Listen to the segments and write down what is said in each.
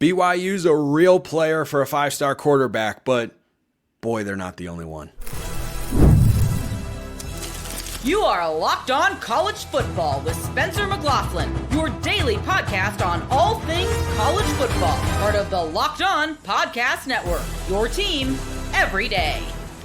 BYU's a real player for a five-star quarterback, but boy, they're not the only one. You are Locked On College Football with Spencer McLaughlin, your daily podcast on all things college football. Part of the Locked On Podcast Network, your team every day.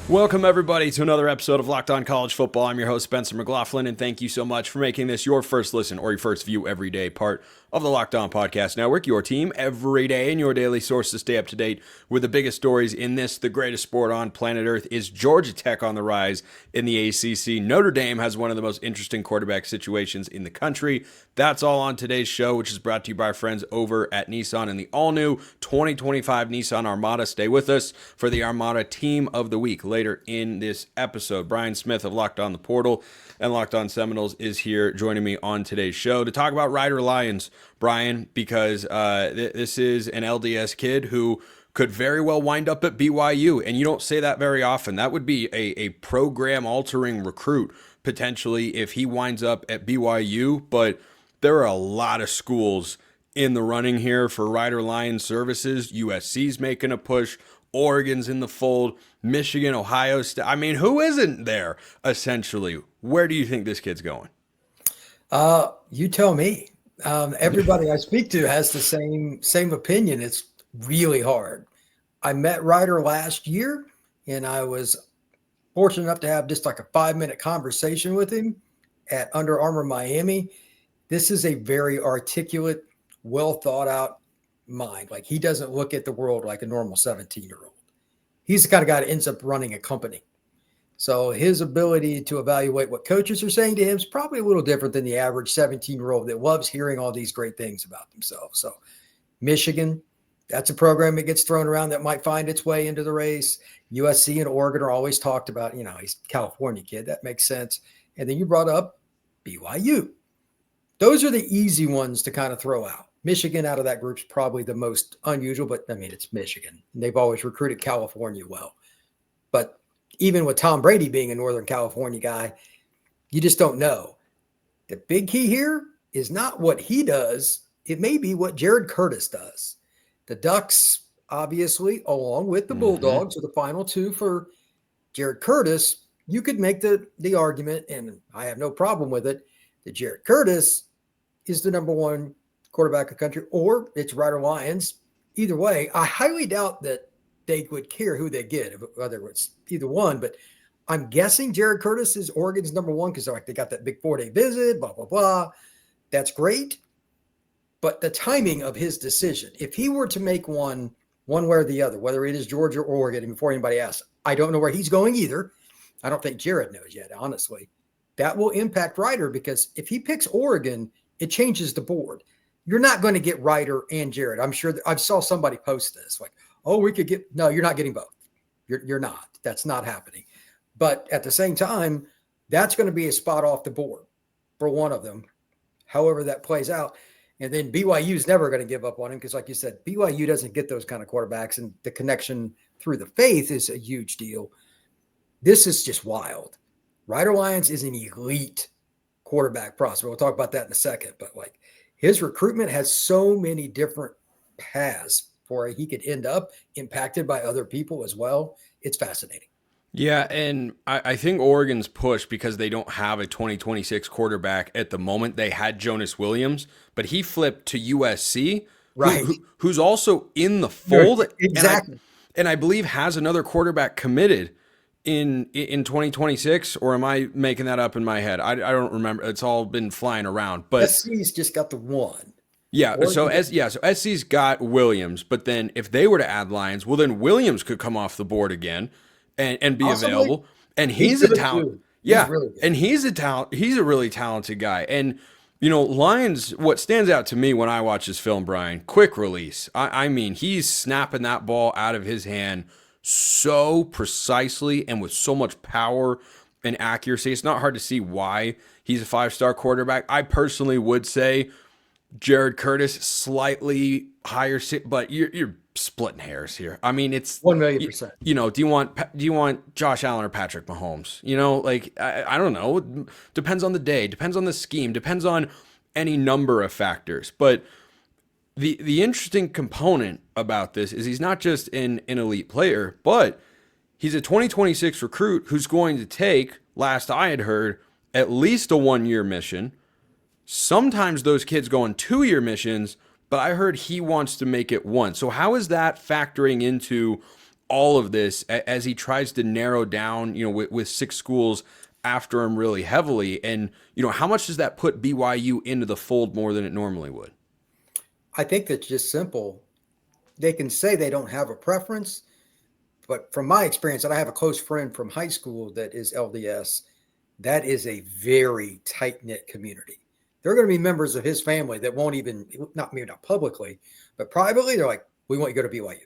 Welcome, everybody, to another episode of Locked On College Football. I'm your host, Spencer McLaughlin, and thank you so much for making this your first listen or your first view every day, part of the Locked On Podcast Network, your team every day, and your daily source to stay up to date with the biggest stories in this, the greatest sport on planet Earth. Is Georgia Tech on the rise in the ACC? Notre Dame has one of the most interesting quarterback situations in the country. That's all on today's show, which is brought to you by our friends over at Nissan and the all-new 2025 Nissan Armada. Stay with us for the Armada Team of the Week later in this episode. Brian Smith of Locked On the Portal and Locked On Seminoles is here joining me on today's show to talk about Ryder Lyons, Brian, because this is an LDS kid who could very well wind up at BYU, and you don't say that very often. That would be a program-altering recruit, potentially, if he winds up at BYU, but there are a lot of schools in the running here for Ryder Lyons services. USC's making a push. Oregon's in the fold. Michigan, Ohio State. I mean, who isn't there, essentially? Where do you think this kid's going? You tell me. Everybody I speak to has the same opinion. It's really hard. I met Ryder last year, and I was fortunate enough to have just like a 5-minute conversation with him at Under Armour Miami. This is a very articulate, well thought out mind. Like, he doesn't look at the world like a normal 17-year-old. He's the kind of guy that ends up running a company. So his ability to evaluate what coaches are saying to him is probably a little different than the average 17-year-old that loves hearing all these great things about themselves. So Michigan, that's a program that gets thrown around that might find its way into the race. USC and Oregon are always talked about. You know, he's a California kid. That makes sense. And then you brought up BYU. Those are the easy ones to kind of throw out. Michigan out of that group is probably the most unusual, but I mean, it's Michigan. They've always recruited California well. But even with Tom Brady being a Northern California guy, you just don't know. The big key here is not what he does. It may be what Jared Curtis does. The Ducks, obviously, along with the Bulldogs, are the final two for Jared Curtis. You could make the argument, and I have no problem with it, that Jared Curtis is the number one quarterback of the country, or it's Ryder Lyons. Either way, I highly doubt that they would care who they get, whether it's either one. But I'm guessing Jared Curtis is Oregon's number one because they got that big 4-day visit, blah, blah, blah. That's great. But the timing of his decision, if he were to make one way or the other, whether it is Georgia or Oregon, and before anybody asks, I don't know where he's going either. I don't think Jared knows yet, honestly. That will impact Ryder, because if he picks Oregon, it changes the board. You're not going to get Ryder and Jared. I'm sure I saw somebody post this like, oh, we could get, no, you're not getting both. You're not. That's not happening. But at the same time, that's going to be a spot off the board for one of them, however that plays out. And then BYU is never going to give up on him because, like you said, BYU doesn't get those kind of quarterbacks, and the connection through the faith is a huge deal. This is just wild. Ryder Lyons is an elite quarterback prospect. We'll talk about that in a second. But like, his recruitment has so many different paths where he could end up impacted by other people as well. It's fascinating. Yeah, and I think Oregon's push because they don't have a 2026 quarterback at the moment. They had Jonas Williams, but he flipped to USC, right? Who's also in the fold. Exactly. And I believe has another quarterback committed in 2026, or am I making that up in my head? I don't remember. It's all been flying around. But SC's just got the one. Yeah, so SC's got Williams, but then if they were to add Lyons, well, then Williams could come off the board again and be available. And he's a talent. Yeah, really, and he's a talent. He's a really talented guy. And you know, Lyons, what stands out to me when I watch his film, Brian, quick release. I mean, he's snapping that ball out of his hand so precisely and with so much power and accuracy. It's not hard to see why he's a 5-star quarterback. I personally would say Jared Curtis slightly higher, but you're splitting hairs here. I mean, it's 1,000,000%. You know, do you want Josh Allen or Patrick Mahomes? You know, like I don't know. Depends on the day. Depends on the scheme. Depends on any number of factors. But The interesting component about this is he's not just an elite player, but he's a 2026 recruit who's going to take, last I had heard, at least a 1-year mission. Sometimes those kids go on 2-year missions, but I heard he wants to make it one. So how is that factoring into all of this as he tries to narrow down, with 6 schools after him really heavily? And, how much does that put BYU into the fold more than it normally would? I think that's just simple. They can say they don't have a preference, but from my experience, and I have a close friend from high school that is LDS, that is a very tight-knit community. There are going to be members of his family that won't even, maybe not publicly, but privately, they're like, we want you to go to BYU.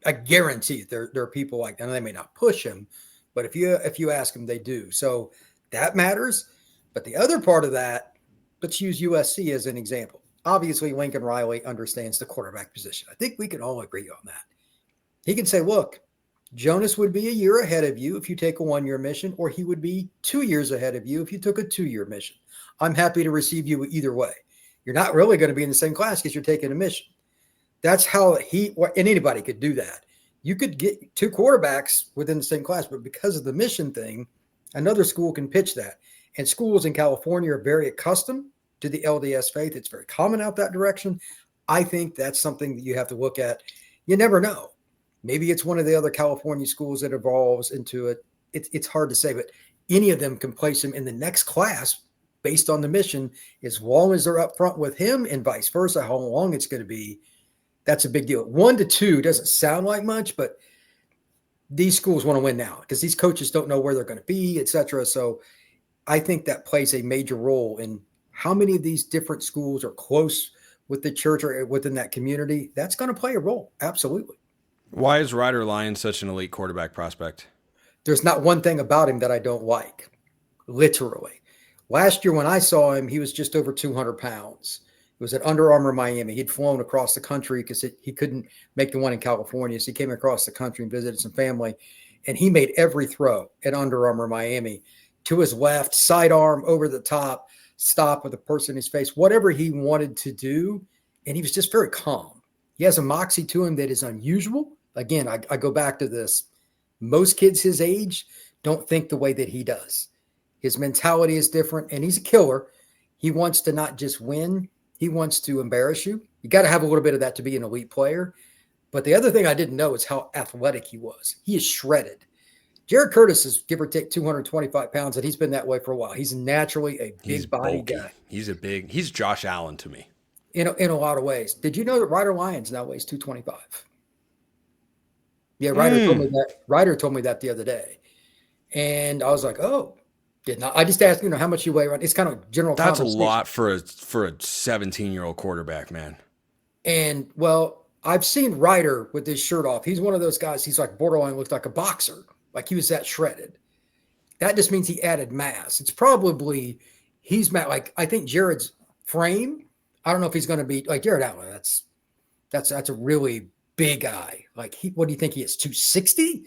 I guarantee there are people like that, and they may not push him, but if you ask them, they do. So that matters. But the other part of that, let's use USC as an example. Obviously, Lincoln Riley understands the quarterback position. I think we can all agree on that. He can say, look, Jonas would be a year ahead of you if you take a 1-year mission, or he would be 2 years ahead of you if you took a 2-year mission. I'm happy to receive you either way. You're not really going to be in the same class because you're taking a mission. That's how and anybody could do that. You could get 2 quarterbacks within the same class, but because of the mission thing, another school can pitch that. And schools in California are very accustomed to the LDS faith. It's very common out that direction. I think that's something that you have to look at. You never know. Maybe it's one of the other California schools that evolves into it. It's hard to say, but any of them can place him in the next class based on the mission, as long as they're up front with him and vice versa. How long it's going to be, that's a big deal. 1 to 2 doesn't sound like much, but these schools want to win now because these coaches don't know where they're going to be, et cetera. So I think that plays a major role in how many of these different schools are close with the church or within that community. That's going to play a role. Absolutely. Why is Ryder Lyons such an elite quarterback prospect? There's not one thing about him that I don't like, literally. Last year when I saw him, he was just over 200 pounds. It was at Under Armour, Miami. He'd flown across the country because he couldn't make the one in California. So he came across the country and visited some family. And he made every throw at Under Armour, Miami, to his left, sidearm, over the top, stop with a person in his face, whatever he wanted to do. And he was just very calm. He has a moxie to him that is unusual. Again, I go back to this. Most kids his age don't think the way that he does. His mentality is different, and he's a killer. He wants to not just win. He wants to embarrass you. You got to have a little bit of that to be an elite player. But the other thing I didn't know is how athletic he was. He is shredded. Jared Curtis is give or take 225 pounds, and he's been that way for a while. He's naturally a big body guy. He's Josh Allen to me. In a lot of ways. Did you know that Ryder Lyons now weighs 225? Yeah, Ryder told me that. Ryder told me that the other day. And I was like, oh, did not. I just asked, how much you weigh around. It's kind of general That's a conversation. lot for a 17-year-old quarterback, man. And, well, I've seen Ryder with his shirt off. He's one of those guys, he's like borderline, looks like a boxer. Like he was that shredded. That just means he added mass. It's probably, like, I think Jared's frame, I don't know if he's going to be, like Jared Allen, that's a really big guy. Like, what do you think he is, 260?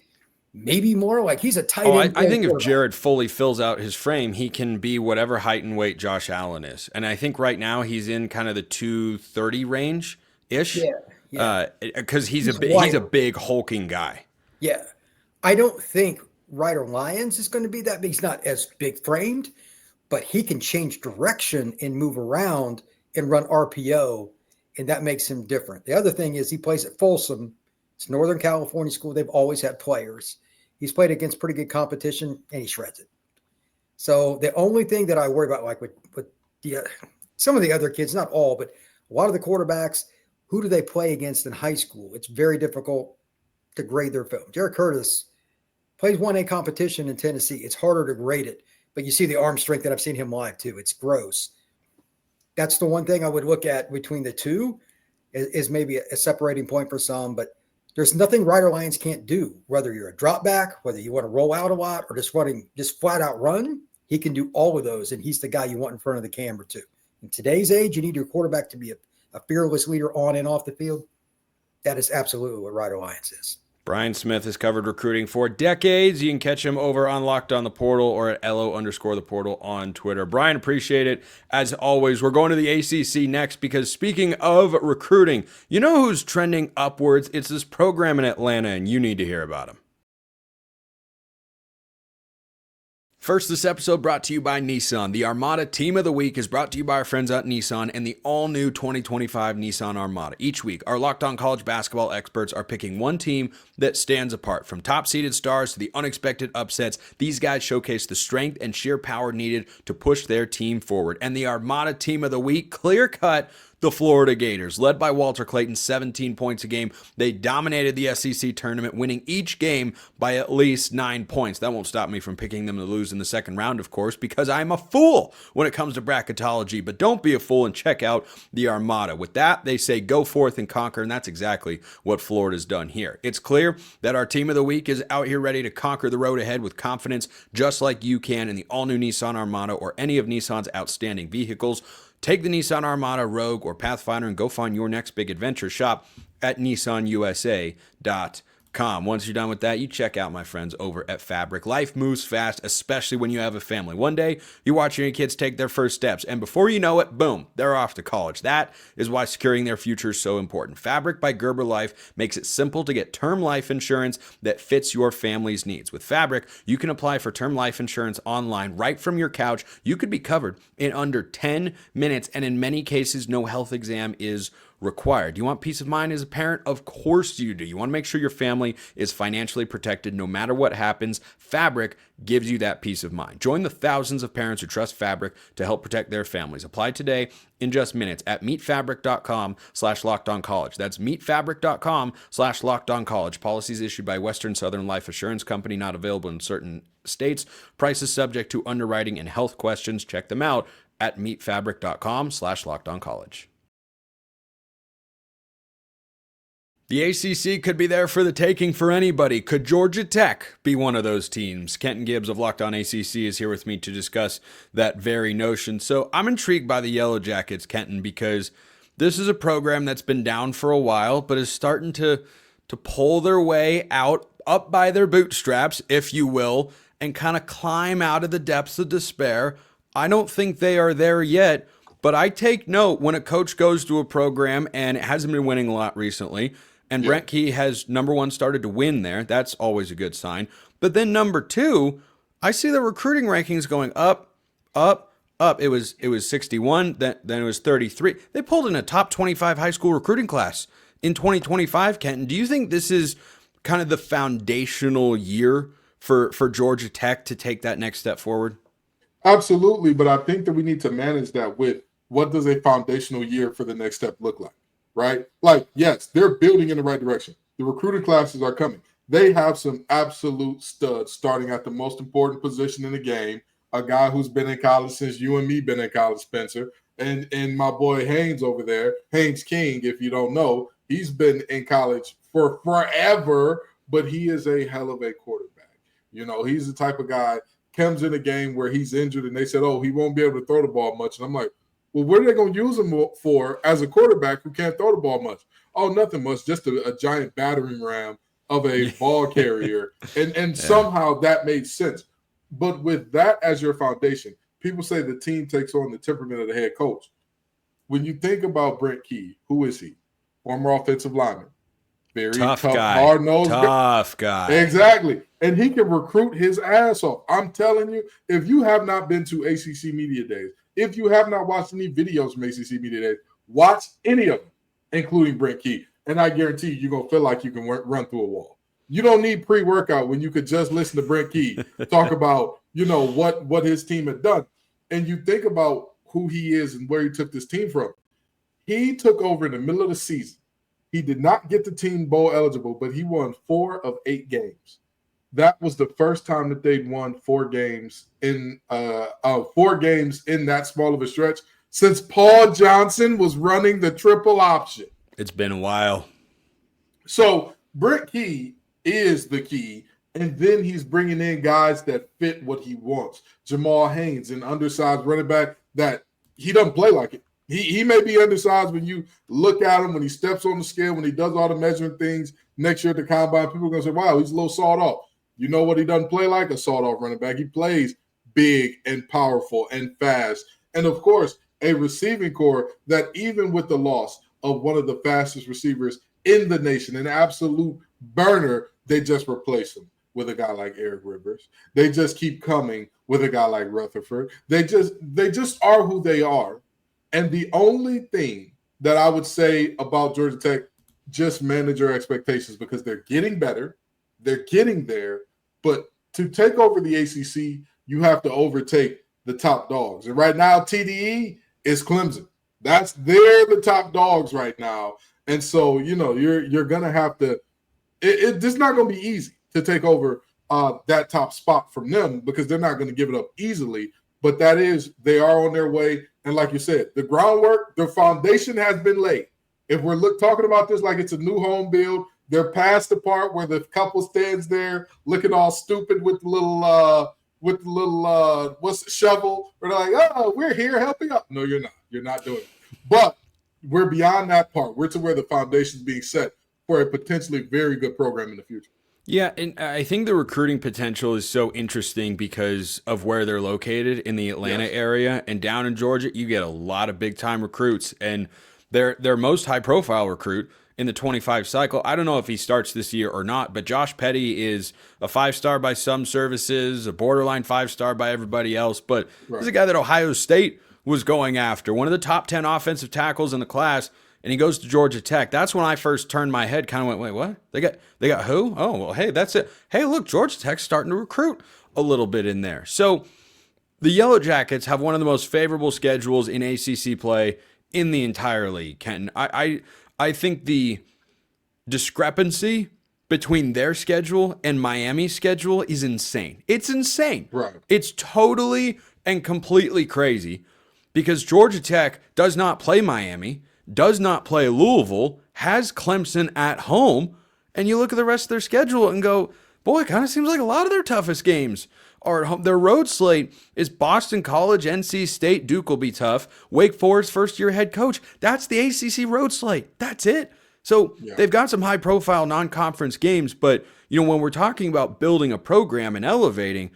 Maybe more. Like, he's a tight end. I think if Jared fully fills out his frame, he can be whatever height and weight Josh Allen is. And I think right now he's in kind of the 230 range ish. Yeah. Because he's a big hulking guy. Yeah. I don't think Ryder Lyons is going to be that big. He's not as big framed, but he can change direction and move around and run RPO, and that makes him different. The other thing is he plays at Folsom. It's Northern California school. They've always had players. He's played against pretty good competition, and he shreds it. So the only thing that I worry about, like with some of the other kids, not all, but a lot of the quarterbacks, who do they play against in high school? It's very difficult to grade their film. Jared Curtis plays 1A competition in Tennessee. It's harder to grade it, but you see the arm strength that I've seen him live too. It's gross. That's the one thing I would look at between the two is maybe a separating point for some, but there's nothing Ryder Lyons can't do, whether you're a drop back, whether you want to roll out a lot or just flat out run. He can do all of those, and he's the guy you want in front of the camera too. In today's age, you need your quarterback to be a fearless leader on and off the field. That is absolutely what Ryder Lyons is. Brian Smith has covered recruiting for decades. You can catch him over on Locked On the Portal or at LO_the Portal on Twitter. Brian, appreciate it. As always, we're going to the ACC next because speaking of recruiting, you know who's trending upwards? It's this program in Atlanta, and you need to hear about him. First, this episode brought to you by Nissan. The Armada Team of the Week is brought to you by our friends at Nissan and the all-new 2025 Nissan Armada. Each week, our Locked On College basketball experts are picking one team that stands apart. From top-seeded stars to the unexpected upsets, these guys showcase the strength and sheer power needed to push their team forward. And the Armada Team of the Week, clear-cut, the Florida Gators. Led by Walter Clayton, 17 points a game. They dominated the SEC tournament, winning each game by at least 9 points. That won't stop me from picking them to lose in the second round, of course, because I'm a fool when it comes to bracketology. But don't be a fool and check out the Armada. With that, they say go forth and conquer, and that's exactly what Florida's done here. It's clear that our team of the week is out here ready to conquer the road ahead with confidence, just like you can in the all-new Nissan Armada or any of Nissan's outstanding vehicles. Take the Nissan Armada, Rogue, or Pathfinder and go find your next big adventure. Shop at nissanusa.com. Once you're done with that, you check out my friends over at Fabric. Life moves fast, especially when you have a family. One day, you're watching your kids take their first steps, and before you know it, boom, they're off to college. That is why securing their future is so important. Fabric by Gerber Life makes it simple to get term life insurance that fits your family's needs. With Fabric, you can apply for term life insurance online right from your couch. You could be covered in under 10 minutes, and in many cases, no health exam is required. Do you want peace of mind as a parent? Of course you do. You want to make sure your family is financially protected no matter what happens. Fabric gives you that peace of mind. Join the thousands of parents who trust Fabric to help protect their families. Apply today in just minutes at meetfabric.com/lockedoncollege. That's meetfabric.com/lockedoncollege. Policies issued by Western Southern Life Assurance Company, not available in certain states. Prices subject to underwriting and health questions. Check them out at meetfabric.com/lockedoncollege. The ACC could be there for the taking for anybody. Could Georgia Tech be one of those teams? Kenton Gibbs of Locked On ACC is here with me to discuss that very notion. So I'm intrigued by the Yellowjackets, Kenton, because this is a program that's been down for a while, but is starting to pull their way out, up by their bootstraps, if you will, and kind of climb out of the depths of despair. I don't think they are there yet, but I take note when a coach goes to a program and it hasn't been winning a lot recently, and Brent Key has, number one, started to win there. That's always a good sign. But then number two, I see the recruiting rankings going up, up, up. It was 61, then it was 33. They pulled in a top 25 high school recruiting class in 2025, Kenton. Do you think this is kind of the foundational year for Georgia Tech to take that next step forward? Absolutely, but I think that we need to manage that with what does a foundational year for the next step look like, right? Like, yes, they're building in the right direction. The recruiting classes are coming. They have some absolute studs starting at the most important position in the game, a guy who's been in college since you and me been in college, Spencer, and my boy Haynes over there, Haynes King, if you don't know, he's been in college for forever, but he is a hell of a quarterback. You know, he's the type of guy comes in a game where he's injured and they said, oh, he won't be able to throw the ball much. And I'm like, well, what are they going to use him for as a quarterback who can't throw the ball much? Oh, nothing much, just a giant battering ram of a ball carrier. And somehow that made sense. But with that as your foundation, people say the team takes on the temperament of the head coach. When you think about Brent Key, who is he? Former offensive lineman. Very tough guy. Hard-nosed guy. Exactly. And he can recruit his ass off. I'm telling you, if you have not been to ACC Media Days, if you have not watched any videos from ACC Media Days, watch any of them, including Brent Key. And I guarantee you're going to feel like you can run through a wall. You don't need pre-workout when you could just listen to Brent Key talk about, what his team had done. And you think about who he is and where he took this team from. He took over in the middle of the season. He did not get the team bowl eligible, but he won 4 of 8 games. That was the first time that they'd won 4 games in that small of a stretch since Paul Johnson was running the triple option. It's been a while. So Brent Key is the key, and then he's bringing in guys that fit what he wants. Jamal Haynes, an undersized running back that he doesn't play like it. He may be undersized when you look at him, when he steps on the scale, when he does all the measuring things next year at the combine. People are going to say, wow, he's a little sawed off. You know what he doesn't play like? A sawed off running back. He plays big and powerful and fast. And, of course, a receiving core that even with the loss of one of the fastest receivers in the nation, an absolute burner, they just replace him with a guy like Eric Rivers. They just keep coming with a guy like Rutherford. They just are who they are. And the only thing that I would say about Georgia Tech, just manage your expectations because they're getting better. They're getting there. But to take over the ACC, you have to overtake the top dogs. And right now, TDE is Clemson. They're the top dogs right now. And so, you're going to have to it's not going to be easy to take over that top spot from them because they're not going to give it up easily. But they are on their way. And like you said, the groundwork, the foundation has been laid. If we're talking about this like it's a new home build, they're past the part where the couple stands there looking all stupid with the little shovel. Where they're like, oh, we're here helping out. No, you're not. You're not doing it. But we're beyond that part. We're to where the foundation is being set for a potentially very good program in the future. Yeah, and I think the recruiting potential is so interesting because of where they're located in the Atlanta area. And down in Georgia, you get a lot of big-time recruits. And their most high-profile recruit in the 25 cycle, I don't know if he starts this year or not, but Josh Petty is a 5-star by some services, a borderline 5-star by everybody else. But he's a guy that Ohio State was going after, one of the top 10 offensive tackles in the class. And he goes to Georgia Tech. That's when I first turned my head, kind of went, wait, what? They got who? Oh, well, hey, that's it. Hey, look, Georgia Tech's starting to recruit a little bit in there. So the Yellowjackets have one of the most favorable schedules in ACC play in the entire league, Kenton. I think the discrepancy between their schedule and Miami's schedule is insane. It's insane. Right. It's totally and completely crazy because Georgia Tech does not play Miami, does not play Louisville, has Clemson at home, and you look at the rest of their schedule and go, boy, it kind of seems like a lot of their toughest games are at home. Their road slate is Boston College, NC State, Duke will be tough, Wake Forest first-year head coach. That's the ACC road slate. That's it. So they've got some high-profile non-conference games, but when we're talking about building a program and elevating,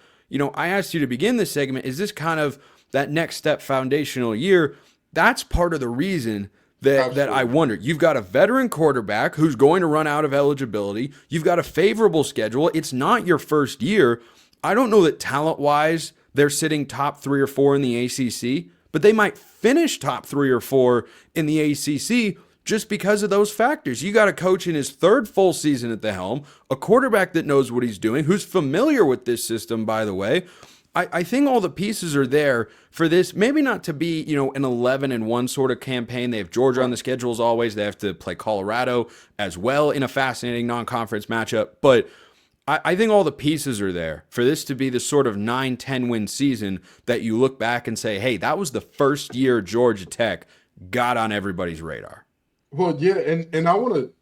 I asked you to begin this segment, is this kind of that next step foundational year? That's part of the reason that I wonder. You've got a veteran quarterback who's going to run out of eligibility. You've got a favorable schedule. It's not your first year. I don't know that talent-wise they're sitting top 3 or 4 in the ACC, but they might finish top 3 or 4 in the ACC just because of those factors. You got a coach in his 3rd full season at the helm, a quarterback that knows what he's doing, who's familiar with this system, by the way. I think all the pieces are there for this, maybe not to be, an 11-1 sort of campaign. They have Georgia on the schedule as always. They have to play Colorado as well in a fascinating non-conference matchup. But I think all the pieces are there for this to be the sort of 9-10 win season that you look back and say, hey, that was the first year Georgia Tech got on everybody's radar. Well, yeah, and I want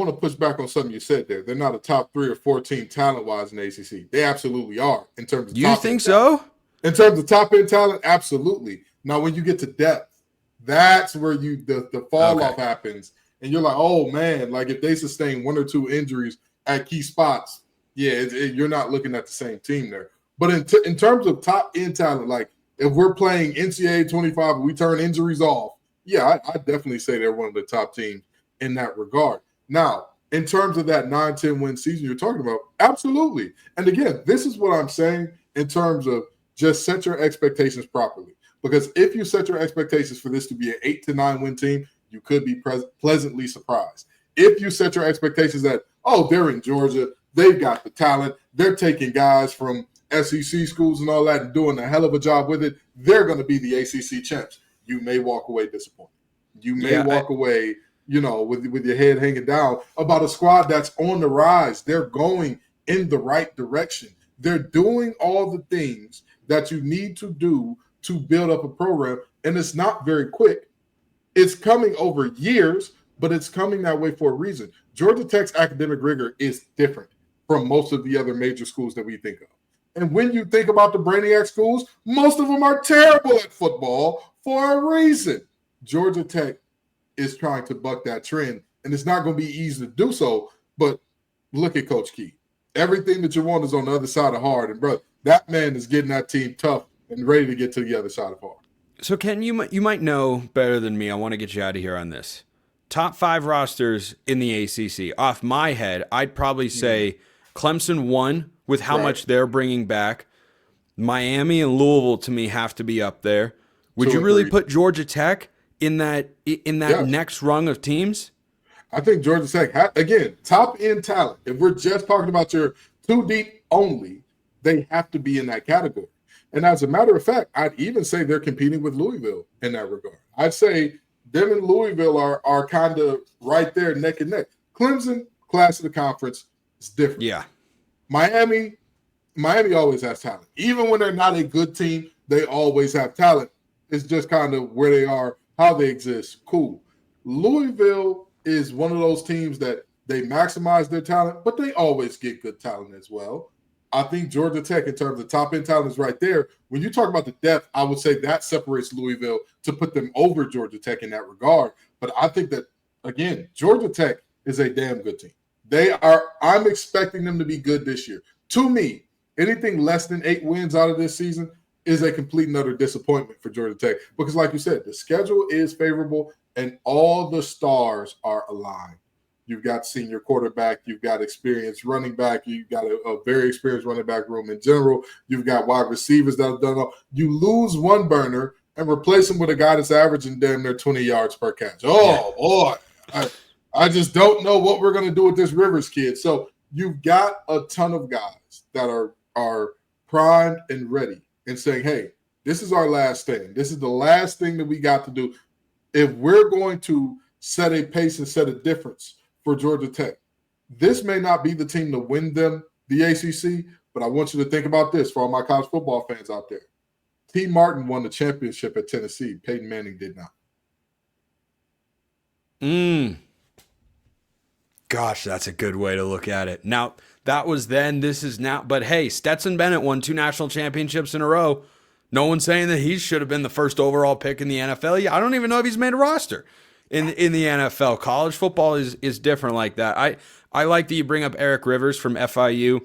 to push back on something you said there. They're not a top 3 or 4 team talent-wise in the ACC. They absolutely are in terms of You think so? In terms of top-end talent, absolutely. Now, when you get to depth, that's where the fall-off happens. And you're like, oh, man, like if they sustain 1 or 2 injuries at key spots, you're not looking at the same team there. But in terms of top-end talent, like if we're playing NCAA 25 and we turn injuries off, I definitely say they're one of the top teams in that regard. Now, in terms of that 9-10 win season you're talking about, absolutely. And again, this is what I'm saying in terms of just set your expectations properly. Because if you set your expectations for this to be an 8-9 win team, you could be pleasantly surprised. If you set your expectations that, they're in Georgia, they've got the talent, they're taking guys from SEC schools and all that and doing a hell of a job with it, they're going to be the ACC champs. You may walk away disappointed. You may walk away with your head hanging down about a squad that's on the rise. They're going in the right direction. They're doing all the things that you need to do to build up a program, and it's not very quick. It's coming over years, but it's coming that way for a reason. Georgia Tech's academic rigor is different from most of the other major schools that we think of. And when you think about the Brainiac schools, most of them are terrible at football for a reason. Georgia Tech is trying to buck that trend, and it's not going to be easy to do so. But look at Coach Key. Everything that you want is on the other side of hard, and bro, that man is getting that team tough and ready to get to the other side of hard. So, Ken, you might know better than me. I want to get you out of here on this. Top 5 rosters in the ACC. Off my head, I'd probably say Clemson 1 with how much they're bringing back. Miami and Louisville, to me, have to be up there. Would you really put Georgia Tech in that next rung of teams? I think Georgia Tech, again, top end talent. If we're just talking about your 2 deep only, they have to be in that category. And as a matter of fact, I'd even say they're competing with Louisville in that regard. I'd say them and Louisville are kind of right there neck and neck. Clemson, class of the conference, is different. Yeah. Miami always has talent. Even when they're not a good team, they always have talent. It's just kind of where they are, how they exist. Cool. Louisville is one of those teams that they maximize their talent, but they always get good talent as well. I think Georgia Tech, in terms of top-end talent, is right there. When you talk about the depth, I would say that separates Louisville to put them over Georgia Tech in that regard. But I think that, again, Georgia Tech is a damn good team. I'm expecting them to be good this year. To me, anything less than 8 wins out of this season is a complete and utter disappointment for Georgia Tech. Because like you said, the schedule is favorable and all the stars are aligned. You've got senior quarterback. You've got experienced running back. You've got a very experienced running back room in general. You've got wide receivers that have done all. You lose one burner and replace him with a guy that's averaging damn near 20 yards per catch. Oh, boy. I just don't know what we're going to do with this Rivers kid. So you've got a ton of guys that are primed and ready and saying, hey, this is our last thing. This is the last thing that we got to do. If we're going to set a pace and set a difference for Georgia Tech, this may not be the team to win them the ACC, but I want you to think about this for all my college football fans out there. T. Martin won the championship at Tennessee. Peyton Manning did not. Gosh, that's a good way to look at it. Now, that was then, this is now. But hey, Stetson Bennett won 2 national championships in a row. No one's saying that he should have been the first overall pick in the NFL. I don't even know if he's made a roster in the NFL. College football is different like that. I like that you bring up Eric Rivers from FIU.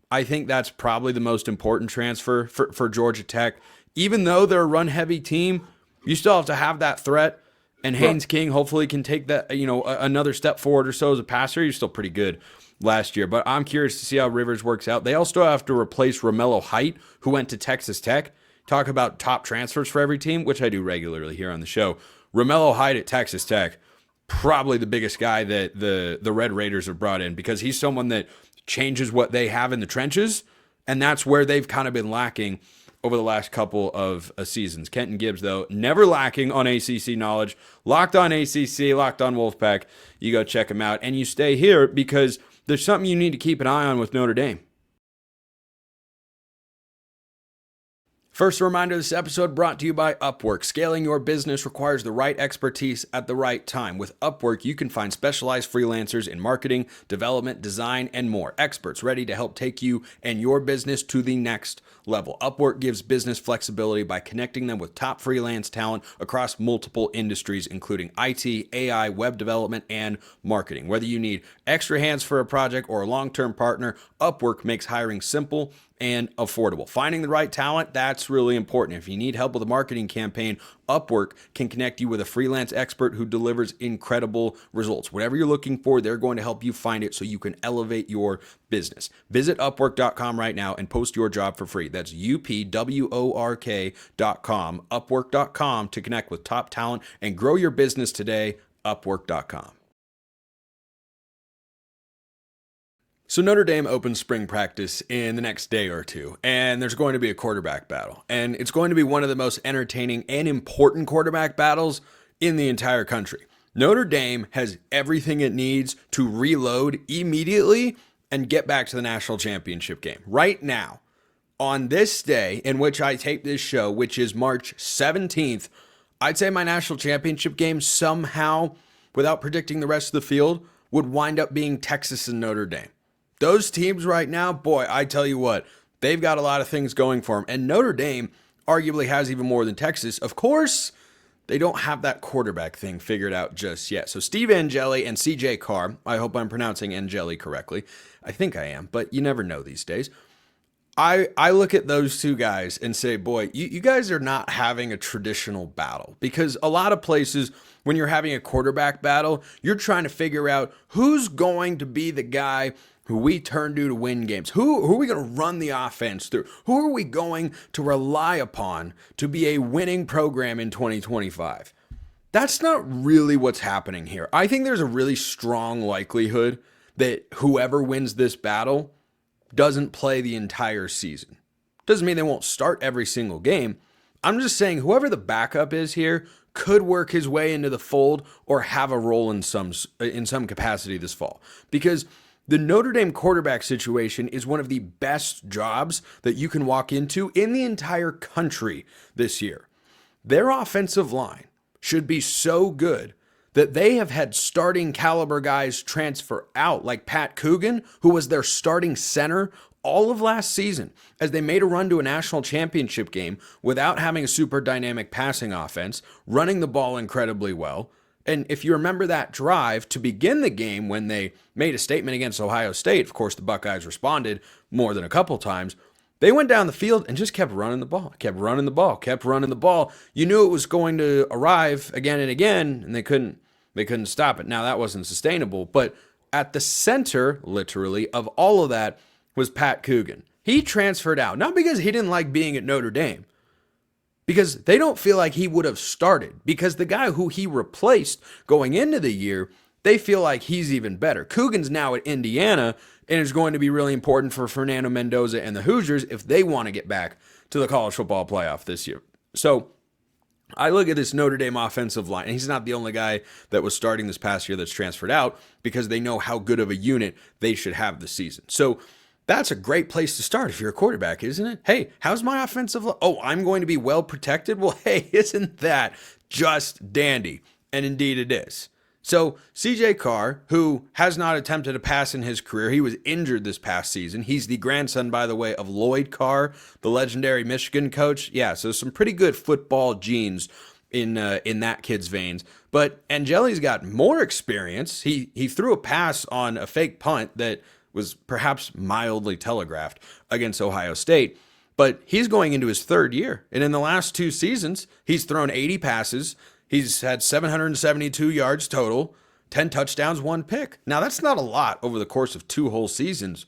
I think that's probably the most important transfer for Georgia Tech. Even though they're a run-heavy team, you still have to have that threat. And Haynes King hopefully can take that, another step forward or so as a passer. He's still pretty good last year. But I'm curious to see how Rivers works out. They also have to replace Romello Height, who went to Texas Tech. Talk about top transfers for every team, which I do regularly here on the show. Romello Height at Texas Tech, probably the biggest guy that the Red Raiders have brought in, because he's someone that changes what they have in the trenches, and that's where they've kind of been lacking over the last couple of seasons. Kenton Gibbs, though, never lacking on ACC knowledge. Locked On ACC, Locked On Wolfpack. You go check him out, and you stay here because there's something you need to keep an eye on with Notre Dame. First, a reminder, this episode brought to you by Upwork. Scaling your business requires the right expertise at the right time. With Upwork, you can find specialized freelancers in marketing, development, design, and more. Experts ready to help take you and your business to the next level. Upwork gives business flexibility by connecting them with top freelance talent across multiple industries, including IT, AI, web development, and marketing. Whether you need extra hands for a project or a long-term partner, Upwork makes hiring simple and affordable. Finding the right talent, that's really important. If you need help with a marketing campaign, Upwork can connect you with a freelance expert who delivers incredible results. Whatever you're looking for, they're going to help you find it so you can elevate your business. Visit Upwork.com right now and post your job for free. That's UPWORK.com, Upwork.com to connect with top talent and grow your business today. Upwork.com. So Notre Dame opens spring practice in the next day or two, and there's going to be a quarterback battle. And it's going to be one of the most entertaining and important quarterback battles in the entire country. Notre Dame has everything it needs to reload immediately and get back to the national championship game. Right now, on this day in which I tape this show, which is March 17th, I'd say my national championship game somehow, without predicting the rest of the field, would wind up being Texas and Notre Dame. Those teams right now, boy, I tell you what, they've got a lot of things going for them. And Notre Dame arguably has even more than Texas. Of course, they don't have that quarterback thing figured out just yet. So Steve Angeli and CJ Carr, I hope I'm pronouncing Angeli correctly. I think I am, but you never know these days. I look at those two guys and say, boy, you guys are not having a traditional battle, because a lot of places when you're having a quarterback battle, you're trying to figure out who's going to be the guy who we turn to win games. Who are we going to run the offense through? Who are we going to rely upon to be a winning program in 2025? That's not really what's happening here. I think there's a really strong likelihood that whoever wins this battle doesn't play the entire season. Doesn't mean they won't start every single game. I'm just saying whoever the backup is here could work his way into the fold or have a role in some capacity this fall. Because the Notre Dame quarterback situation is one of the best jobs that you can walk into in the entire country this year. Their offensive line should be so good that they have had starting caliber guys transfer out, like Pat Coogan, who was their starting center all of last season, as they made a run to a national championship game without having a super dynamic passing offense, running the ball incredibly well. And if you remember that drive to begin the game when they made a statement against Ohio State, of course, the Buckeyes responded more than a couple times. They went down the field and just kept running the ball, kept running the ball, kept running the ball. You knew it was going to arrive again and again, and they couldn't stop it. Now, that wasn't sustainable, but at the center, literally, of all of that was Pat Coogan. He transferred out, not because he didn't like being at Notre Dame, because they don't feel like he would have started, because the guy who he replaced going into the year, they feel like he's even better. Coogan's now at Indiana and is going to be really important for Fernando Mendoza and the Hoosiers if they want to get back to the college football playoff this year. So I look at this Notre Dame offensive line, and he's not the only guy that was starting this past year that's transferred out, because they know how good of a unit they should have this season. So that's a great place to start if you're a quarterback, isn't it? Hey, how's my offensive line? Oh, I'm going to be well protected? Well, hey, isn't that just dandy? And indeed it is. So CJ Carr, who has not attempted a pass in his career, he was injured this past season. He's the grandson, by the way, of Lloyd Carr, the legendary Michigan coach. Yeah, so some pretty good football genes in that kid's veins. But Angeli's got more experience. He threw a pass on a fake punt that was perhaps mildly telegraphed against Ohio State. But he's going into his third year. And in the last 2 seasons, he's thrown 80 passes. He's had 772 yards total, 10 touchdowns, 1 pick. Now, that's not a lot over the course of 2 whole seasons,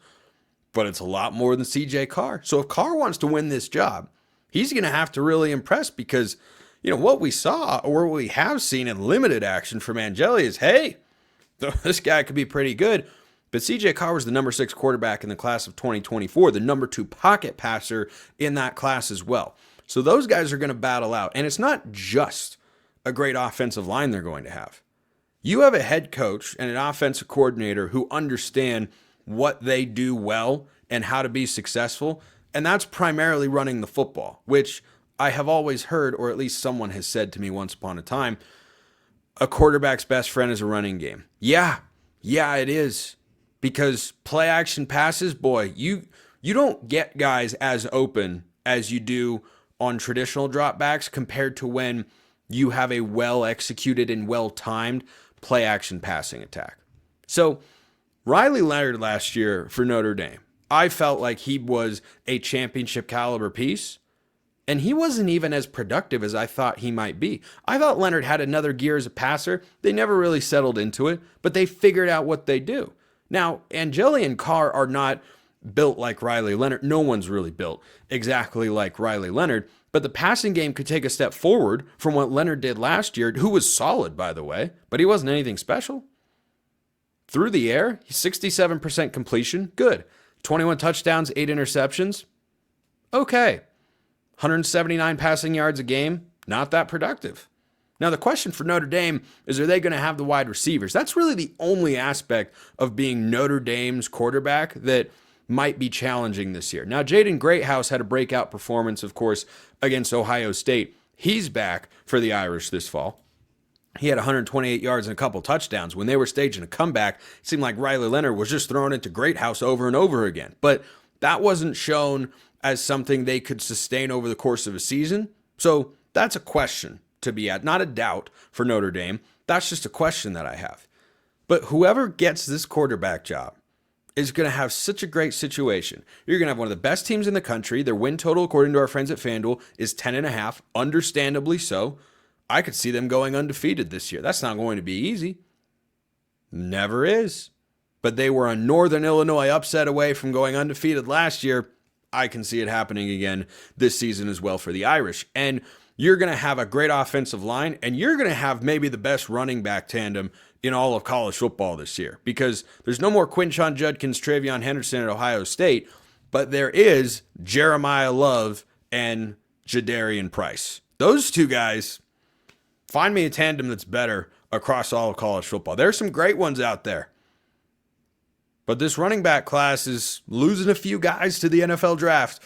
but it's a lot more than CJ Carr. So if Carr wants to win this job, he's going to have to really impress, because, you know, what we saw, or what we have seen in limited action from Angeli is, hey, this guy could be pretty good. But CJ Carr was the number 6 quarterback in the class of 2024, the number 2 pocket passer in that class as well. So those guys are going to battle out. And it's not just a great offensive line they're going to have. You have a head coach and an offensive coordinator who understand what they do well and how to be successful, and that's primarily running the football, which I have always heard, or at least someone has said to me once upon a time, a quarterback's best friend is a running game. Yeah, it is. Because play action passes, boy, you don't get guys as open as you do on traditional dropbacks compared to when you have a well-executed and well-timed play-action passing attack. So Riley Leonard last year for Notre Dame, I felt like he was a championship caliber piece, and he wasn't even as productive as I thought he might be. I thought Leonard had another gear as a passer. They never really settled into it, but they figured out what they do. Now, Angeli and Carr are not built like Riley Leonard. No one's really built exactly like Riley Leonard. But the passing game could take a step forward from what Leonard did last year, who was solid, by the way, but he wasn't anything special. Through the air, 67% completion, good. 21 touchdowns, 8 interceptions, okay. 179 passing yards a game, not that productive. Now, the question for Notre Dame is, are they going to have the wide receivers? That's really the only aspect of being Notre Dame's quarterback that might be challenging this year. Now, Jaden Greathouse had a breakout performance, of course, against Ohio State. He's back for the Irish this fall. He had 128 yards and a couple touchdowns. When they were staging a comeback, it seemed like Riley Leonard was just throwing it to Greathouse over and over again. But that wasn't shown as something they could sustain over the course of a season. So that's a question to be at, not a doubt for Notre Dame. That's just a question that I have. But whoever gets this quarterback job is going to have such a great situation. You're going to have one of the best teams in the country. Their win total, according to our friends at FanDuel, is 10.5, understandably so. I could see them going undefeated this year. That's not going to be easy. Never is. But they were a Northern Illinois upset away from going undefeated last year. I can see it happening again this season as well for the Irish. And you're going to have a great offensive line, and you're going to have maybe the best running back tandem in all of college football this year, because there's no more Quinshon Judkins, Travion Henderson at Ohio State, but there is Jeremiah Love and Jadarian Price. Those two guys, find me a tandem that's better across all of college football. There's some great ones out there. But this running back class is losing a few guys to the NFL draft.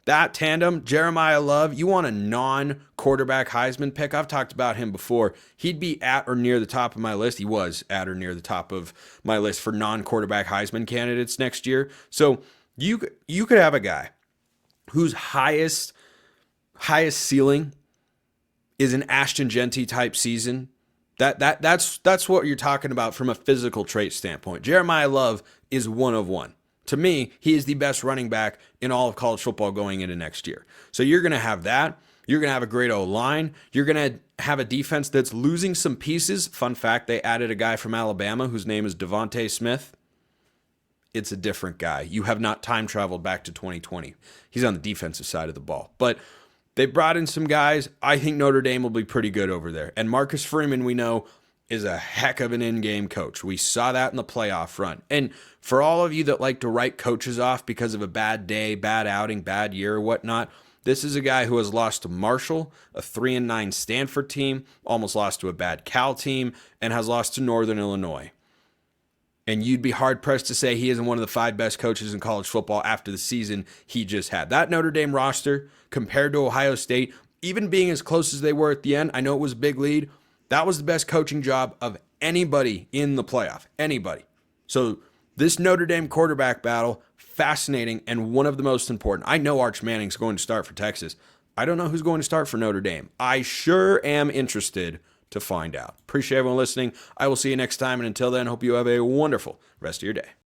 That tandem, Jeremiah Love, you want a non-quarterback Heisman pick? I've talked about him before. He'd be at or near the top of my list. He was at or near the top of my list for non-quarterback Heisman candidates next year. So you could have a guy whose highest ceiling is an Ashton Genty type season. That's what you're talking about from a physical trait standpoint. Jeremiah Love is one of one. To me, he is the best running back in all of college football going into next year. So you're going to have that. You're going to have a great O-line. You're going to have a defense that's losing some pieces. Fun fact, they added a guy from Alabama whose name is Devontae Smith. It's a different guy. You have not time traveled back to 2020. He's on the defensive side of the ball. But they brought in some guys. I think Notre Dame will be pretty good over there. And Marcus Freeman, we know, is a heck of an in-game coach. We saw that in the playoff run. And for all of you that like to write coaches off because of a bad day, bad outing, bad year, or whatnot, this is a guy who has lost to Marshall, a 3-9 Stanford team, almost lost to a bad Cal team, and has lost to Northern Illinois. And you'd be hard-pressed to say he isn't one of the 5 best coaches in college football after the season he just had. That Notre Dame roster, compared to Ohio State, even being as close as they were at the end, I know it was a big lead, that was the best coaching job of anybody in the playoff. Anybody. So this Notre Dame quarterback battle, fascinating and one of the most important. I know Arch Manning's going to start for Texas. I don't know who's going to start for Notre Dame. I sure am interested to find out. Appreciate everyone listening. I will see you next time. And until then, hope you have a wonderful rest of your day.